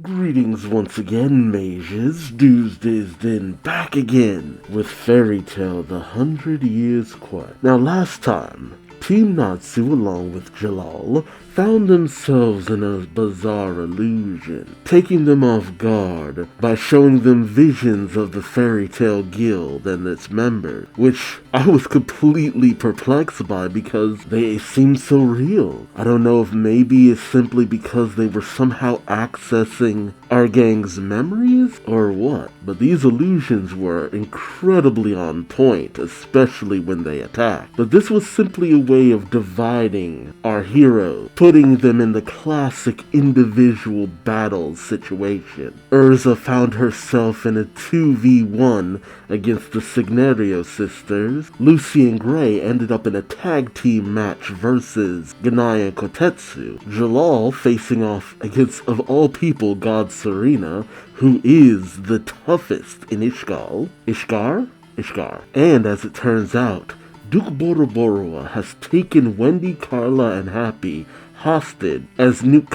Greetings once again, mages. Duuz-Diz-Din back again with Fairy Tale The 100 Years Quest. Now last time, Team Natsu along with Jalal found themselves in a bizarre illusion, taking them off guard by showing them visions of the Fairy Tale Guild and its members, which I was completely perplexed by because they seemed so real. I don't know if maybe it's simply because they were somehow accessing our gang's memories or what, but these illusions were incredibly on point, especially when they attacked. But this was simply a way of dividing our heroes, putting them in the classic individual battle situation. Urza found herself in a 2v1 against the Signario sisters. Lucy and Gray ended up in a tag team match versus Ganai and Kotetsu. Jalal facing off against, of all people, God Serena, who is the toughest in Ishgal. Ishgar. And as it turns out, Duke Boroborua has taken Wendy, Carla, and Happy hostage as Natsu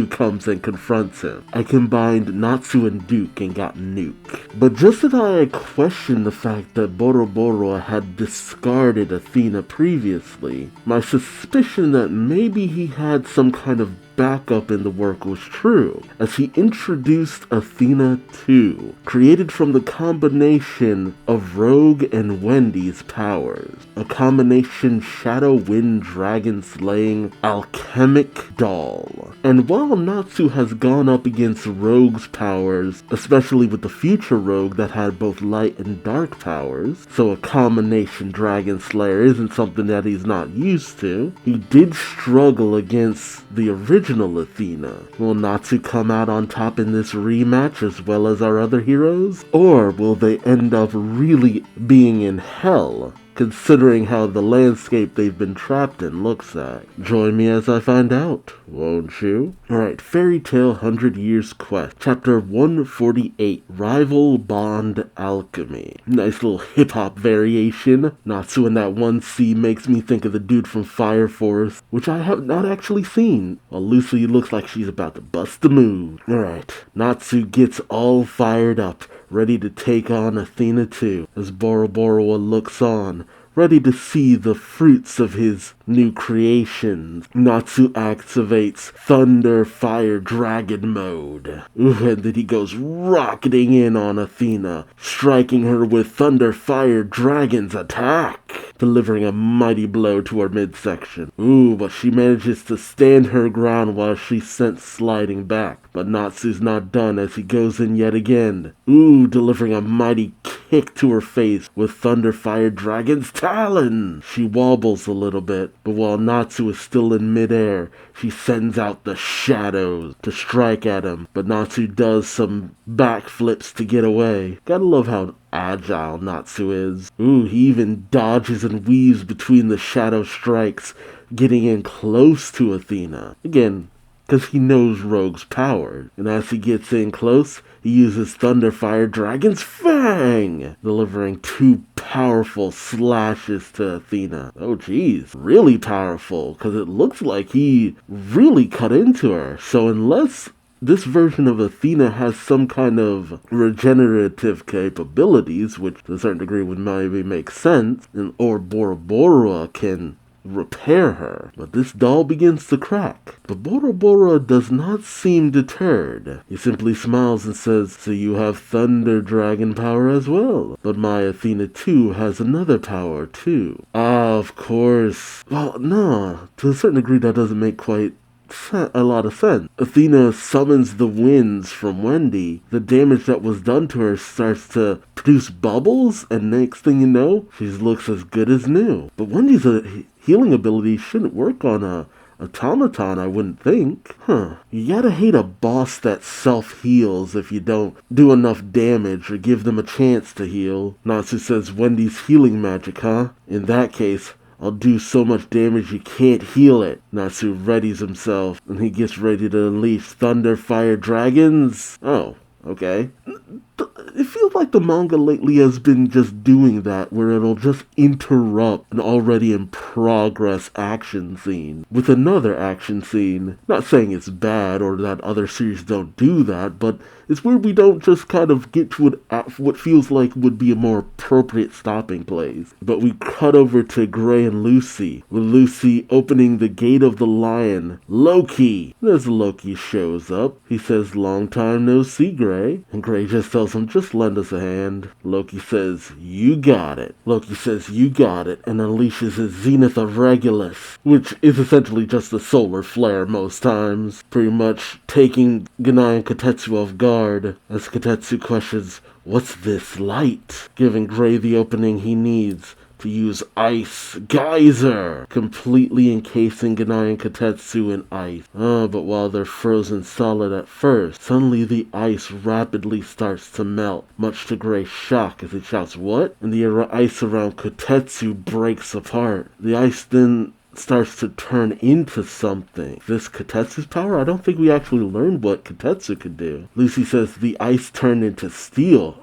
comes and confronts him. I combined Natsu and Duke and got Nuke. But just as I questioned the fact that Boroborua had discarded Athena previously, my suspicion that maybe he had some kind of backup in the work was true, as he introduced Athena 2, created from the combination of Rogue and Wendy's powers, a combination Shadow Wind Dragon slaying alchemic doll. And while Natsu has gone up against Rogue's powers, especially with the future Rogue that had both light and dark powers, so a combination Dragon Slayer isn't something that he's not used to, he did struggle against the original Athena. Will Natsu come out on top in this rematch as well as our other heroes? Or will they end up really being in hell, considering how the landscape they've been trapped in looks like? Join me as I find out, won't you? Alright, Fairy Tale 100 Years Quest, Chapter 148, Rival Bond Alchemy. Nice little hip-hop variation. Natsu in that 1C makes me think of the dude from Fire Force, which I have not actually seen. While Lucy looks like she's about to bust a move. Alright, Natsu gets all fired up, ready to take on Athena 2, as Boroborua looks on, ready to see the fruits of his new creations. Natsu activates Thunder Fire Dragon mode. Ooh, and then he goes rocketing in on Athena, striking her with Thunder Fire Dragon's attack, delivering a mighty blow to her midsection. Ooh, but she manages to stand her ground while she's sent sliding back. But Natsu's not done as he goes in yet again. Ooh, delivering a mighty kick to her face with Thunder Fire Dragon's talons. She wobbles a little bit, but while Natsu is still in midair, she sends out the shadows to strike at him. But Natsu does some backflips to get away. Gotta love how agile Natsu is. Ooh, he even dodges and weaves between the shadow strikes, getting in close to Athena. Again, because he knows Rogue's power. And as he gets in close, he uses Thunder Fire Dragon's Fang, delivering two powerful slashes to Athena. Oh geez, really powerful, because it looks like he really cut into her. So unless this version of Athena has some kind of regenerative capabilities, which to a certain degree would maybe make sense, or Boroborua can repair her. But this doll begins to crack. But Boroborua does not seem deterred. He simply smiles and says, "So you have Thunder Dragon power as well. But my Athena 2 has another power too." Ah, of course. Well, no. To a certain degree that doesn't make quite a lot of sense. Athena summons the winds from Wendy. The damage that was done to her starts to produce bubbles, and next thing you know, she looks as good as new. But Wendy's healing ability shouldn't work on a automaton, I wouldn't think. You gotta hate a boss that self-heals if you don't do enough damage or give them a chance to heal. Natsu says, "Wendy's healing magic, huh? In that case, I'll do so much damage you can't heal it." Natsu readies himself, and he gets ready to unleash Thunder Fire Dragons. Oh, okay. it feels like the manga lately has been just doing that, where it'll just interrupt an already in progress action scene with another action scene. Not saying it's bad or that other series don't do that, but it's where we don't just kind of get to what feels like would be a more appropriate stopping place. But we cut over to Gray and Lucy, with Lucy opening the gate of the lion. Loki! And as Loki shows up, he says, "Long time no see, Gray." And Gray just tells him, "Just lend us a hand." Loki says, "You got it." Loki says, "You got it," and unleashes his Zenith of Regulus, which is essentially just a solar flare most times, pretty much taking Ganai and Kotetsu off guard, as Kotetsu questions, "What's this light?" giving Gray the opening he needs to use Ice Geyser, completely encasing Ganai and Kotetsu in ice. But while they're frozen solid at first, suddenly the ice rapidly starts to melt, much to Gray's shock as he shouts, "What?" And the ice around Kotetsu breaks apart. The ice then starts to turn into something. This Kotetsu's power? I don't think we actually learned what Kotetsu could do. Lucy says the ice turned into steel.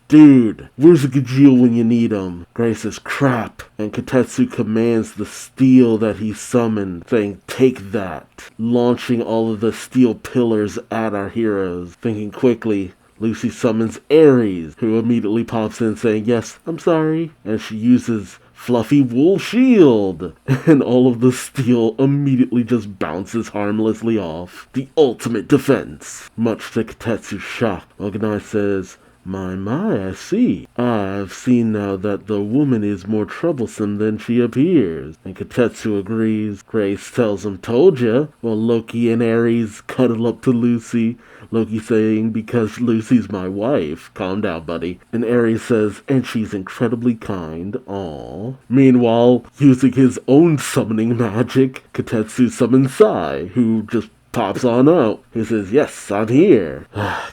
Dude, where's the Gajeel when you need him? Gray says, "Crap," and Kotetsu commands the steel that he summoned, saying, "Take that," launching all of the steel pillars at our heroes. Thinking quickly, Lucy summons Ares, who immediately pops in saying, "Yes, I'm sorry," and she uses Fluffy Wool Shield, and all of the steel immediately just bounces harmlessly off. The ultimate defense, much to Kotetsu's shock. Ganai says, My, I see. I've seen now that the woman is more troublesome than she appears." And Kotetsu agrees. Grace tells him, "Told ya," while Loki and Ares cuddle up to Lucy. Loki saying, "Because Lucy's my wife." Calm down, buddy. And Ares says, "And she's incredibly kind." Aww. Meanwhile, using his own summoning magic, Kotetsu summons Sai, who just pops on out. He says, "Yes, I'm here."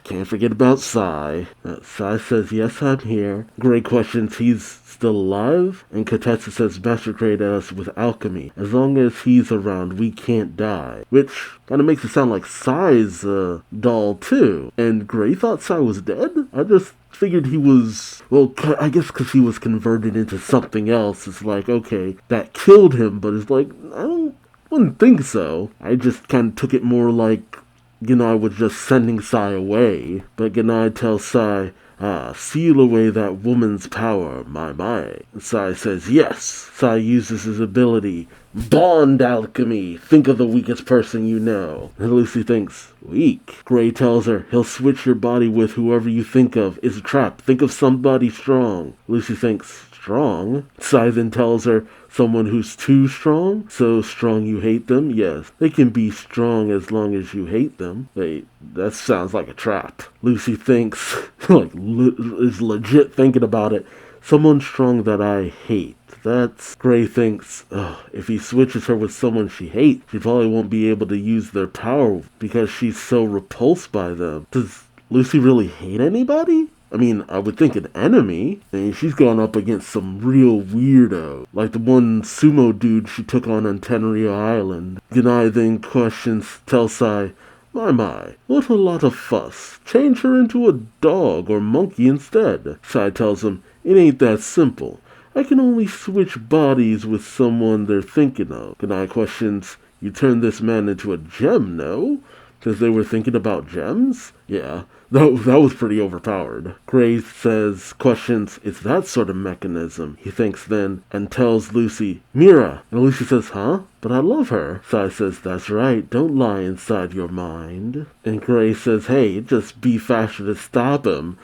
Can't forget about Sai. Sai says, "Yes, I'm here." Gray questions he's still alive, and Kotetsu says Master created us with alchemy. As long as he's around, we can't die. Which kind of makes it sound like Sai's doll too. And Gray thought Sai was dead? I just figured he was, well, I guess because he was converted into something else. It's like, okay, that killed him, but it's like, wouldn't think so. I just kind of took it more like Ganai was just sending Sai away. But Ganai tells Sai, "Seal away that woman's power, my." And Sai says, "Yes." Sai uses his ability, Bond Alchemy. Think of the weakest person you know. And Lucy thinks, weak. Gray tells her, "He'll switch your body with whoever you think of. It's a trap. Think of somebody strong." Lucy thinks, strong? Sai then tells her, "Someone who's too strong? So strong you hate them? Yes, they can be strong as long as you hate them." Wait, that sounds like a trap. Lucy thinks, is legit thinking about it. Someone strong that I hate. That's... Gray thinks, if he switches her with someone she hates, she probably won't be able to use their power because she's so repulsed by them. Does Lucy really hate anybody? I mean, I would think an enemy. I mean, she's gone up against some real weirdo, like the one sumo dude she took on Tenrio Island. Ganai then tells Sai, My, what a lot of fuss. Change her into a dog or monkey instead." Sai tells him, "It ain't that simple. I can only switch bodies with someone they're thinking of." Ganai questions, "You turned this man into a gem, no? Because they were thinking about gems?" Yeah. That was pretty overpowered. Gray questions, "It's that sort of mechanism." He thinks then, and tells Lucy, "Mira." And Lucy says, "Huh? But I love her." Sai says, "That's right, don't lie inside your mind." And Gray says, "Hey, just be faster to stop him."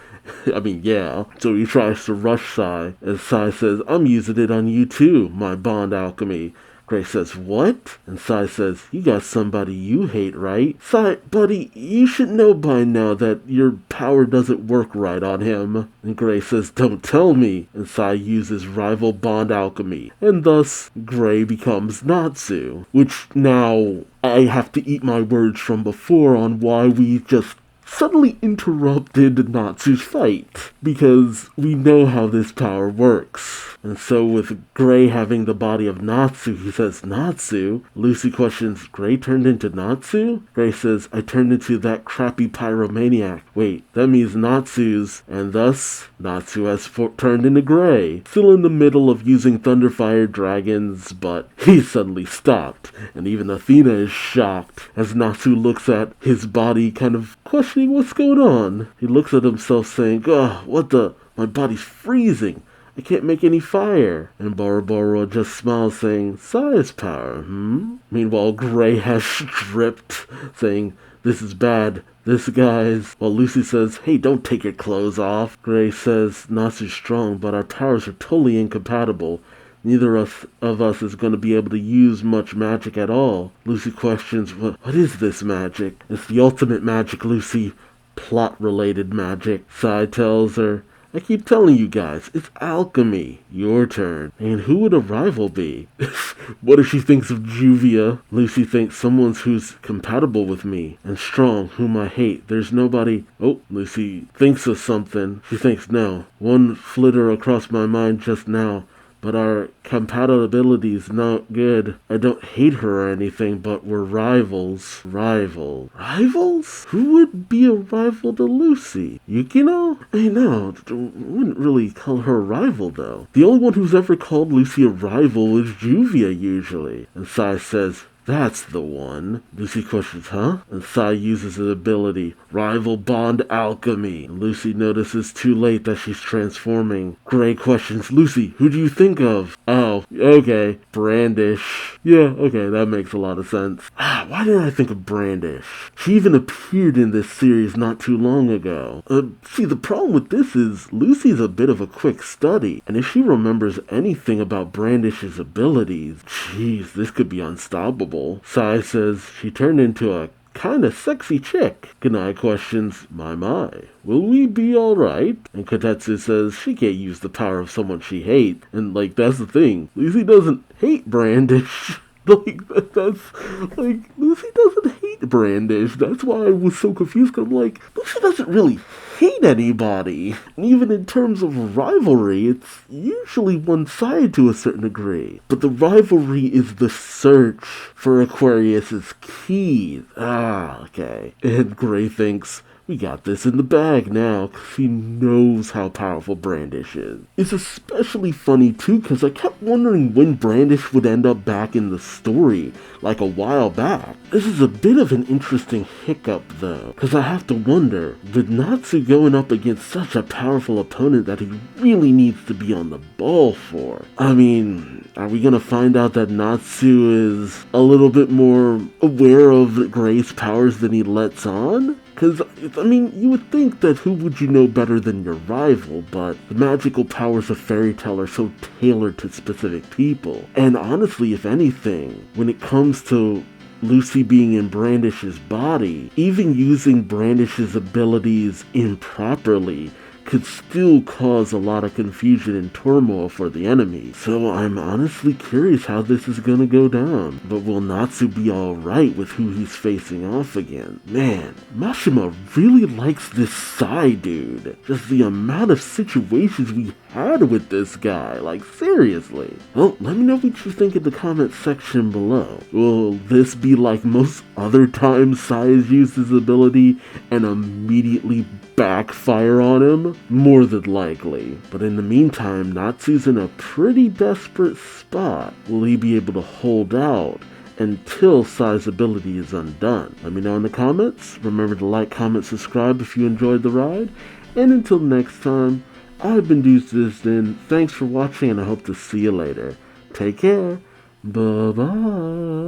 I mean, yeah. So he tries to rush Sai, and Sai says, "I'm using it on you too, my Bond Alchemy." Gray says, "What?" And Sai says, "You got somebody you hate, right?" Sai, buddy, you should know by now that your power doesn't work right on him. And Gray says, "Don't tell me." And Sai uses rival Bond Alchemy. And thus, Gray becomes Natsu. Which now, I have to eat my words from before on why we just suddenly interrupted Natsu's fight, because we know how this power works. And so with Gray having the body of Natsu, he says, Natsu? Lucy questions, Gray turned into Natsu? Gray says, I turned into that crappy pyromaniac. Wait, that means Natsu's, and thus, Natsu has turned into Gray. Still in the middle of using Thunderfire dragons, but he suddenly stopped. And even Athena is shocked as Natsu looks at his body, kind of questioning what's going on. He looks at himself saying, what the? My body's freezing. I can't make any fire. And Boro just smiles, saying, Size power, Meanwhile, Gray has stripped, saying, this is bad. This guy's... While Lucy says, hey, don't take your clothes off. Gray says, Natsu's strong, but our powers are totally incompatible. Neither of us is going to be able to use much magic at all. Lucy questions, what is this magic? It's the ultimate magic, Lucy. Plot-related magic. Sai tells her, I keep telling you guys, it's alchemy. Your turn. And who would a rival be? What if she thinks of Juvia? Lucy thinks someone who's compatible with me and strong, whom I hate. There's nobody... Oh, Lucy thinks of something. She thinks, no. One flitter across my mind just now. But our compatibility is not good. I don't hate her or anything, but we're rivals. Rivals? Who would be a rival to Lucy? Yukino? I know, wouldn't really call her a rival, though. The only one who's ever called Lucy a rival is Juvia, usually. And Sai says, that's the one. Lucy questions, huh? And Sai uses his ability, Rival Bond Alchemy. And Lucy notices too late that she's transforming. Gray questions, Lucy, who do you think of? Oh, okay, Brandish. Yeah, okay, that makes a lot of sense. Why didn't I think of Brandish? She even appeared in this series not too long ago. See, the problem with this is Lucy's a bit of a quick study. And if she remembers anything about Brandish's abilities, jeez, this could be unstoppable. Sai says she turned into a kinda sexy chick. Kunai questions, my, will we be alright? And Kotetsu says she can't use the power of someone she hates. And, that's the thing. Lucy doesn't hate Brandish. Lucy doesn't hate Brandish. That's why I was so confused, because I'm like, Lucy doesn't really hate anybody. And even in terms of rivalry, it's usually one-sided to a certain degree. But the rivalry is the search for Aquarius's keys. Okay. And Gray thinks, we got this in the bag now, because he knows how powerful Brandish is. It's especially funny, too, because I kept wondering when Brandish would end up back in the story, a while back. This is a bit of an interesting hiccup, though, because I have to wonder, with Natsu going up against such a powerful opponent that he really needs to be on the ball for. I mean, are we going to find out that Natsu is a little bit more aware of Gray's powers than he lets on? Because, you would think that who would you know better than your rival, but the magical powers of Fairy Tail are so tailored to specific people. And honestly, if anything, when it comes to Lucy being in Brandish's body, even using Brandish's abilities improperly could still cause a lot of confusion and turmoil for the enemy. So I'm honestly curious how this is gonna go down. But will Natsu be alright with who he's facing off against? Man, Mashima really likes this Sai dude. Just the amount of situations we had with this guy, seriously. Well, let me know what you think in the comment section below. Will this be like most other times Sai has used his ability and immediately backfire on him? More than likely. But in the meantime, Natsu's in a pretty desperate spot. Will he be able to hold out until Sai's ability is undone? Let me know in the comments. Remember to like, comment, subscribe if you enjoyed the ride. And until next time, I've been Duuz-Diz-Din. Thanks for watching, and I hope to see you later. Take care. Bye-bye.